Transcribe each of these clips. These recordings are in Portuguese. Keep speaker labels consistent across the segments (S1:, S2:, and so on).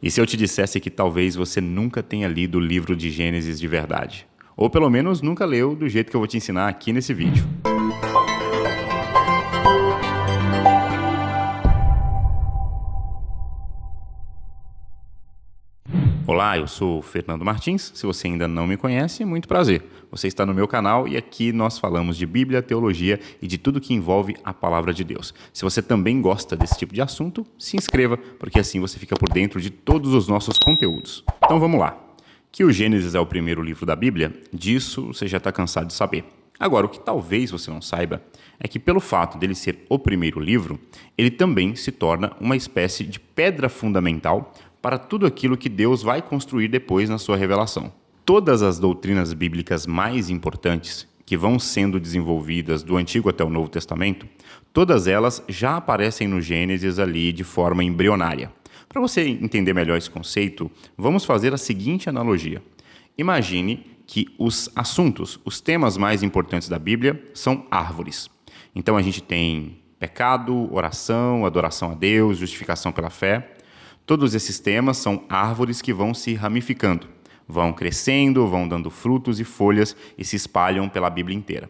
S1: E se eu te dissesse que talvez você nunca tenha lido o livro de Gênesis de verdade? Ou pelo menos nunca leu do jeito que eu vou te ensinar aqui nesse vídeo. Olá, eu sou o Fernando Martins. Se você ainda não me conhece, muito prazer. Você está no meu canal e aqui nós falamos de Bíblia, teologia e de tudo que envolve a Palavra de Deus. Se você também gosta desse tipo de assunto, se inscreva, porque assim você fica por dentro de todos os nossos conteúdos. Então vamos lá. Que o Gênesis é o primeiro livro da Bíblia, disso você já está cansado de saber. Agora, o que talvez você não saiba é que pelo fato dele ser o primeiro livro, ele também se torna uma espécie de pedra fundamental para tudo aquilo que Deus vai construir depois na sua revelação. Todas as doutrinas bíblicas mais importantes que vão sendo desenvolvidas do Antigo até o Novo Testamento, todas elas já aparecem no Gênesis ali de forma embrionária. Para você entender melhor esse conceito, vamos fazer a seguinte analogia. Imagine que os assuntos, os temas mais importantes da Bíblia são árvores. Então a gente tem pecado, oração, adoração a Deus, justificação pela fé. Todos esses temas são árvores que vão se ramificando, vão crescendo, vão dando frutos e folhas e se espalham pela Bíblia inteira.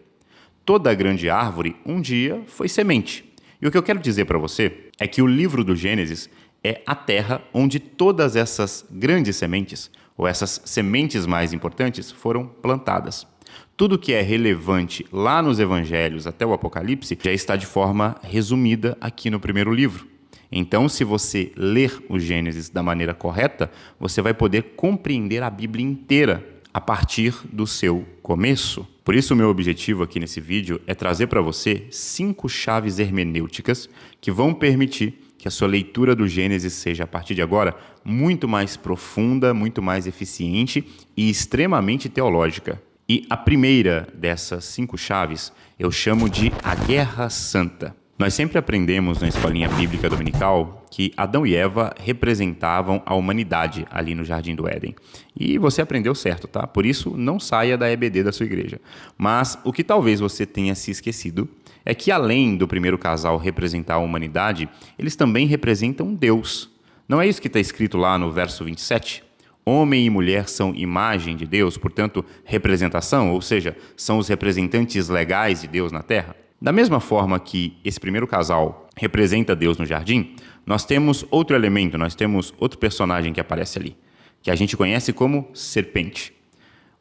S1: Toda grande árvore, um dia, foi semente. E o que eu quero dizer para você é que o livro do Gênesis é a terra onde todas essas grandes sementes, ou essas sementes mais importantes, foram plantadas. Tudo que é relevante lá nos Evangelhos até o Apocalipse já está de forma resumida aqui no primeiro livro. Então, se você ler o Gênesis da maneira correta, você vai poder compreender a Bíblia inteira a partir do seu começo. Por isso, o meu objetivo aqui nesse vídeo é trazer para você 5 chaves hermenêuticas que vão permitir que a sua leitura do Gênesis seja, a partir de agora, muito mais profunda, muito mais eficiente e extremamente teológica. E a primeira dessas 5 chaves eu chamo de a Guerra Santa. Nós sempre aprendemos na escolinha bíblica dominical que Adão e Eva representavam a humanidade ali no Jardim do Éden. E você aprendeu certo, tá? Por isso, não saia da EBD da sua igreja. Mas o que talvez você tenha se esquecido é que, além do primeiro casal representar a humanidade, eles também representam Deus. Não é isso que está escrito lá no verso 27? Homem e mulher são imagem de Deus, portanto, representação, ou seja, são os representantes legais de Deus na Terra. Da mesma forma que esse primeiro casal representa Deus no jardim, nós temos outro elemento, nós temos outro personagem que aparece ali, que a gente conhece como serpente.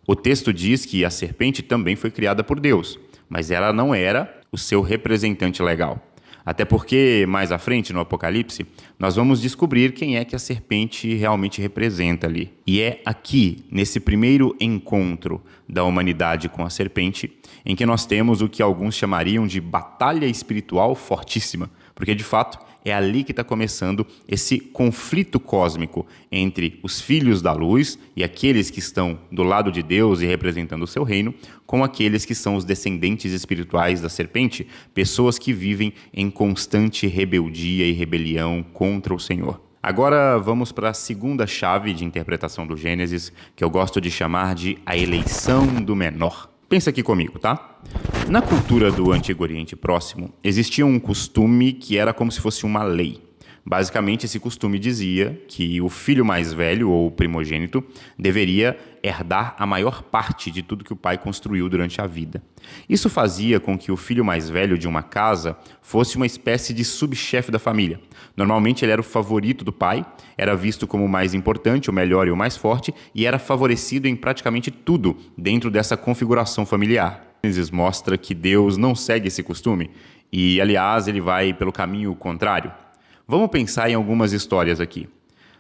S1: O texto diz que a serpente também foi criada por Deus, mas ela não era o seu representante legal. Até porque, mais à frente, no Apocalipse, nós vamos descobrir quem é que a serpente realmente representa ali. E é aqui, nesse primeiro encontro da humanidade com a serpente, em que nós temos o que alguns chamariam de batalha espiritual fortíssima, porque, de fato, é ali que está começando esse conflito cósmico entre os filhos da luz e aqueles que estão do lado de Deus e representando o seu reino, com aqueles que são os descendentes espirituais da serpente, pessoas que vivem em constante rebeldia e rebelião contra o Senhor. Agora vamos para a segunda chave de interpretação do Gênesis, que eu gosto de chamar de a eleição do menor. Pensa aqui comigo, tá? Na cultura do Antigo Oriente Próximo, existia um costume que era como se fosse uma lei. Basicamente, esse costume dizia que o filho mais velho, ou primogênito, deveria herdar a maior parte de tudo que o pai construiu durante a vida. Isso fazia com que o filho mais velho de uma casa fosse uma espécie de subchefe da família. Normalmente ele era o favorito do pai, era visto como o mais importante, o melhor e o mais forte, e era favorecido em praticamente tudo dentro dessa configuração familiar. Gênesis mostra que Deus não segue esse costume e, aliás, ele vai pelo caminho contrário. Vamos pensar em algumas histórias aqui.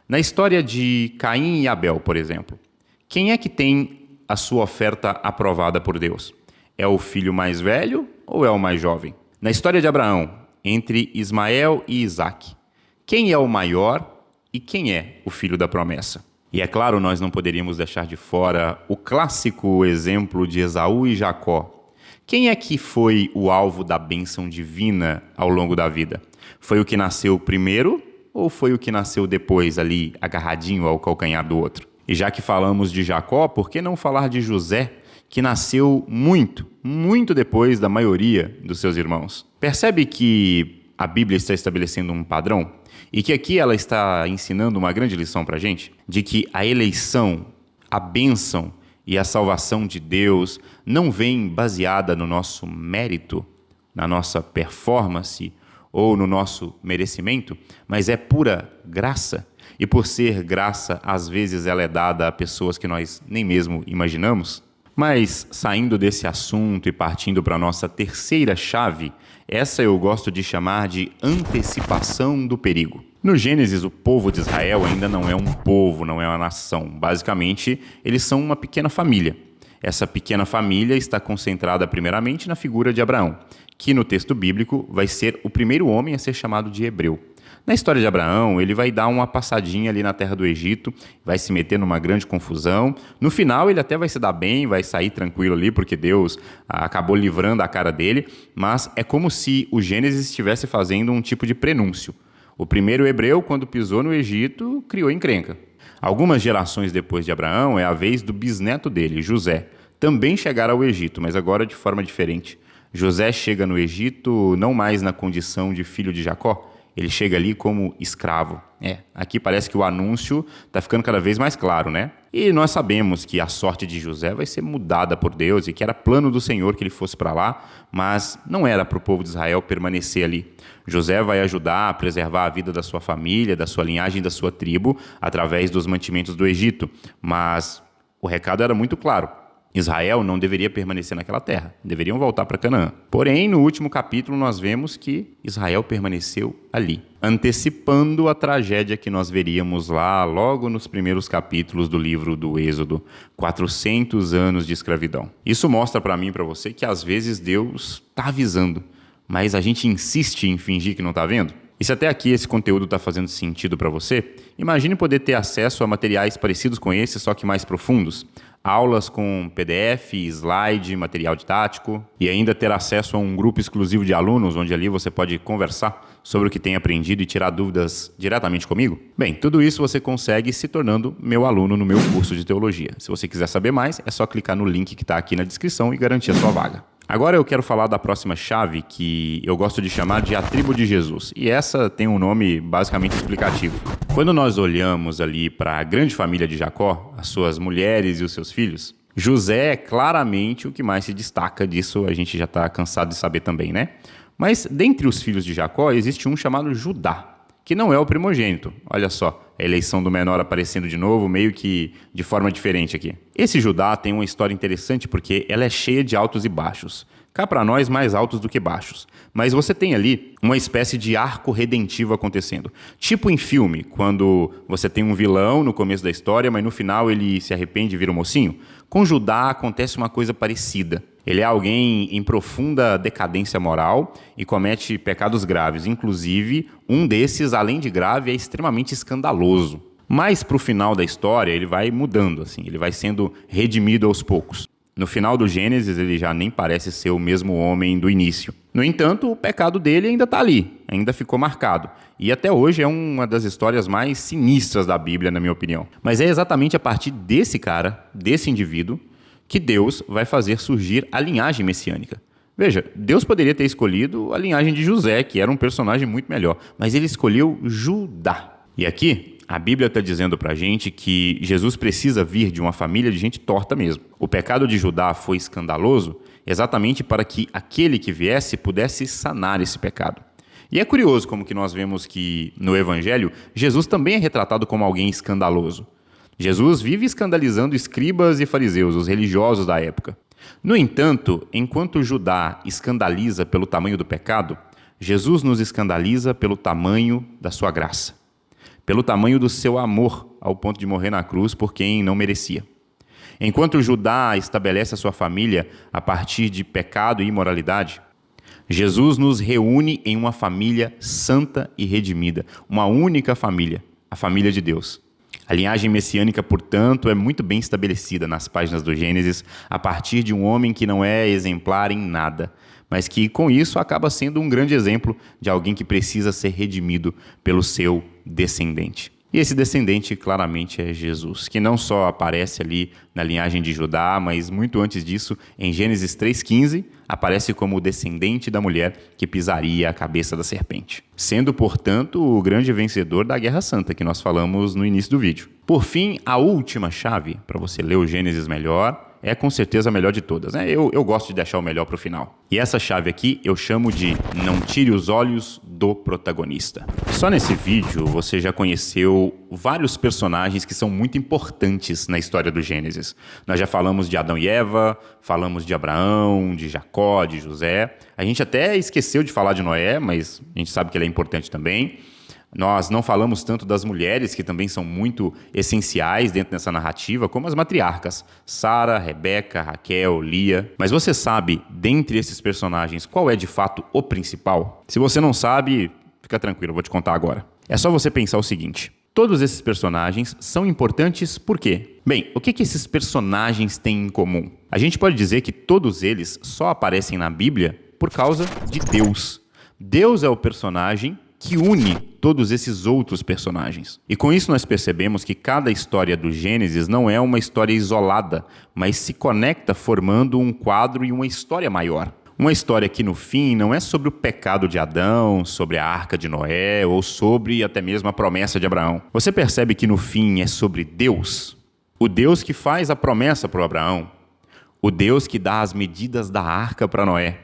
S1: Na história de Caim e Abel, por exemplo, quem é que tem a sua oferta aprovada por Deus? É o filho mais velho ou é o mais jovem? Na história de Abraão, entre Ismael e Isaque, quem é o maior e quem é o filho da promessa? E é claro, nós não poderíamos deixar de fora o clássico exemplo de Esaú e Jacó. Quem é que foi o alvo da bênção divina ao longo da vida? Foi o que nasceu primeiro ou foi o que nasceu depois, ali, agarradinho ao calcanhar do outro? E já que falamos de Jacó, por que não falar de José, que nasceu muito depois da maioria dos seus irmãos? Percebe que a Bíblia está estabelecendo um padrão e que aqui ela está ensinando uma grande lição para a gente, de que a eleição, a bênção e a salvação de Deus não vem baseada no nosso mérito, na nossa performance ou no nosso merecimento, mas é pura graça. E por ser graça, às vezes ela é dada a pessoas que nós nem mesmo imaginamos. Mas saindo desse assunto e partindo para a nossa terceira chave, essa eu gosto de chamar de antecipação do perigo. No Gênesis, o povo de Israel ainda não é um povo, não é uma nação. Basicamente, eles são uma pequena família. Essa pequena família está concentrada primeiramente na figura de Abraão, que no texto bíblico vai ser o primeiro homem a ser chamado de hebreu. Na história de Abraão, ele vai dar uma passadinha ali na terra do Egito, vai se meter numa grande confusão. No final, ele até vai se dar bem, vai sair tranquilo ali, porque Deus acabou livrando a cara dele, mas é como se o Gênesis estivesse fazendo um tipo de prenúncio. O primeiro hebreu, quando pisou no Egito, criou encrenca. Algumas gerações depois de Abraão, é a vez do bisneto dele, José, também chegar ao Egito, mas agora de forma diferente. José chega no Egito não mais na condição de filho de Jacó, ele chega ali como escravo. Aqui parece que o anúncio está ficando cada vez mais claro, né? E nós sabemos que a sorte de José vai ser mudada por Deus e que era plano do Senhor que ele fosse para lá, mas não era para o povo de Israel permanecer ali. José vai ajudar a preservar a vida da sua família, da sua linhagem, da sua tribo, através dos mantimentos do Egito. Mas o recado era muito claro. Israel não deveria permanecer naquela terra, deveriam voltar para Canaã. Porém, no último capítulo, nós vemos que Israel permaneceu ali, antecipando a tragédia que nós veríamos lá logo nos primeiros capítulos do livro do Êxodo, 400 anos de escravidão. Isso mostra para mim e para você que às vezes Deus está avisando, mas a gente insiste em fingir que não está vendo. E se até aqui esse conteúdo está fazendo sentido para você, imagine poder ter acesso a materiais parecidos com esse, só que mais profundos. Aulas com PDF, slide, material didático e ainda ter acesso a um grupo exclusivo de alunos, onde ali você pode conversar sobre o que tem aprendido e tirar dúvidas diretamente comigo. Bem, tudo isso você consegue se tornando meu aluno no meu curso de teologia. Se você quiser saber mais, é só clicar no link que está aqui na descrição e garantir a sua vaga. Agora eu quero falar da próxima chave, que eu gosto de chamar de a tribo de Jesus. E essa tem um nome basicamente explicativo. Quando nós olhamos ali para a grande família de Jacó, as suas mulheres e os seus filhos, José é claramente o que mais se destaca disso, a gente já está cansado de saber também, né? Mas dentre os filhos de Jacó existe um chamado Judá, que não é o primogênito. Olha só, a eleição do menor aparecendo de novo, meio que de forma diferente aqui. Esse Judá tem uma história interessante porque ela é cheia de altos e baixos. Cá para nós, mais altos do que baixos. Mas você tem ali uma espécie de arco redentivo acontecendo. Tipo em filme, quando você tem um vilão no começo da história, mas no final ele se arrepende e vira um mocinho. Com Judá acontece uma coisa parecida. Ele é alguém em profunda decadência moral e comete pecados graves. Inclusive, um desses, além de grave, é extremamente escandaloso. Mas para o final da história, ele vai mudando, assim, ele vai sendo redimido aos poucos. No final do Gênesis, ele já nem parece ser o mesmo homem do início. No entanto, o pecado dele ainda está ali, ainda ficou marcado. E até hoje é uma das histórias mais sinistras da Bíblia, na minha opinião. Mas é exatamente a partir desse cara, desse indivíduo, que Deus vai fazer surgir a linhagem messiânica. Veja, Deus poderia ter escolhido a linhagem de José, que era um personagem muito melhor, mas ele escolheu Judá. E aqui, a Bíblia está dizendo para a gente que Jesus precisa vir de uma família de gente torta mesmo. O pecado de Judá foi escandaloso exatamente para que aquele que viesse pudesse sanar esse pecado. E é curioso como que nós vemos que no Evangelho, Jesus também é retratado como alguém escandaloso. Jesus vive escandalizando escribas e fariseus, os religiosos da época. No entanto, enquanto Judá escandaliza pelo tamanho do pecado, Jesus nos escandaliza pelo tamanho da sua graça, pelo tamanho do seu amor ao ponto de morrer na cruz por quem não merecia. Enquanto Judá estabelece a sua família a partir de pecado e imoralidade, Jesus nos reúne em uma família santa e redimida, uma única família, a família de Deus. A linhagem messiânica, portanto, é muito bem estabelecida nas páginas do Gênesis a partir de um homem que não é exemplar em nada, mas que, com isso, acaba sendo um grande exemplo de alguém que precisa ser redimido pelo seu descendente. E esse descendente claramente é Jesus, que não só aparece ali na linhagem de Judá, mas muito antes disso, em Gênesis 3,15, aparece como o descendente da mulher que pisaria a cabeça da serpente, sendo, portanto, o grande vencedor da Guerra Santa, que nós falamos no início do vídeo. Por fim, a última chave, para você ler o Gênesis melhor, é com certeza a melhor de todas, né? Eu gosto de deixar o melhor para o final. E essa chave aqui eu chamo de não tire os olhos do protagonista. Só nesse vídeo você já conheceu vários personagens que são muito importantes na história do Gênesis. Nós já falamos de Adão e Eva, falamos de Abraão, de Jacó, de José. A gente até esqueceu de falar de Noé, mas a gente sabe que ele é importante também. Nós não falamos tanto das mulheres, que também são muito essenciais dentro dessa narrativa, como as matriarcas, Sara, Rebeca, Raquel, Lia. Mas você sabe, dentre esses personagens, qual é de fato o principal? Se você não sabe, fica tranquilo, eu vou te contar agora. É só você pensar o seguinte: todos esses personagens são importantes por quê? Bem, o que esses personagens têm em comum? A gente pode dizer que todos eles só aparecem na Bíblia por causa de Deus. Deus é o personagem que une todos esses outros personagens. E com isso nós percebemos que cada história do Gênesis não é uma história isolada, mas se conecta formando um quadro e uma história maior. Uma história que no fim não é sobre o pecado de Adão, sobre a arca de Noé ou sobre até mesmo a promessa de Abraão. Você percebe que no fim é sobre Deus? O Deus que faz a promessa para Abraão, o Deus que dá as medidas da arca para Noé,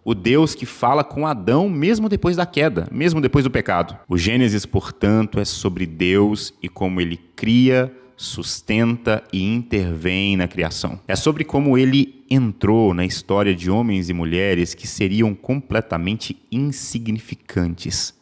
S1: o Deus que fala com Adão mesmo depois da queda, mesmo depois do pecado. O Gênesis, portanto, é sobre Deus e como ele cria, sustenta e intervém na criação. É sobre como ele entrou na história de homens e mulheres que seriam completamente insignificantes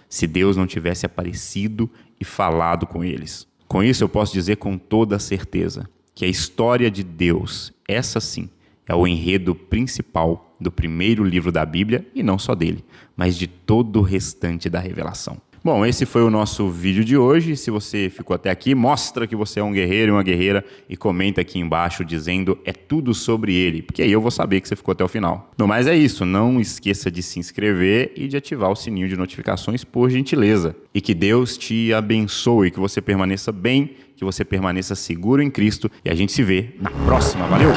S1: se Deus não tivesse aparecido e falado com eles. Com isso, eu posso dizer com toda certeza que a história de Deus, essa sim, é o enredo principal do primeiro livro da Bíblia, e não só dele, mas de todo o restante da revelação. Bom, esse foi o nosso vídeo de hoje. Se você ficou até aqui, mostra que você é um guerreiro e uma guerreira e comenta aqui embaixo dizendo é tudo sobre ele, porque aí eu vou saber que você ficou até o final. No mais é isso, não esqueça de se inscrever e de ativar o sininho de notificações por gentileza. E que Deus te abençoe, que você permaneça bem, que você permaneça seguro em Cristo e a gente se vê na próxima. Valeu!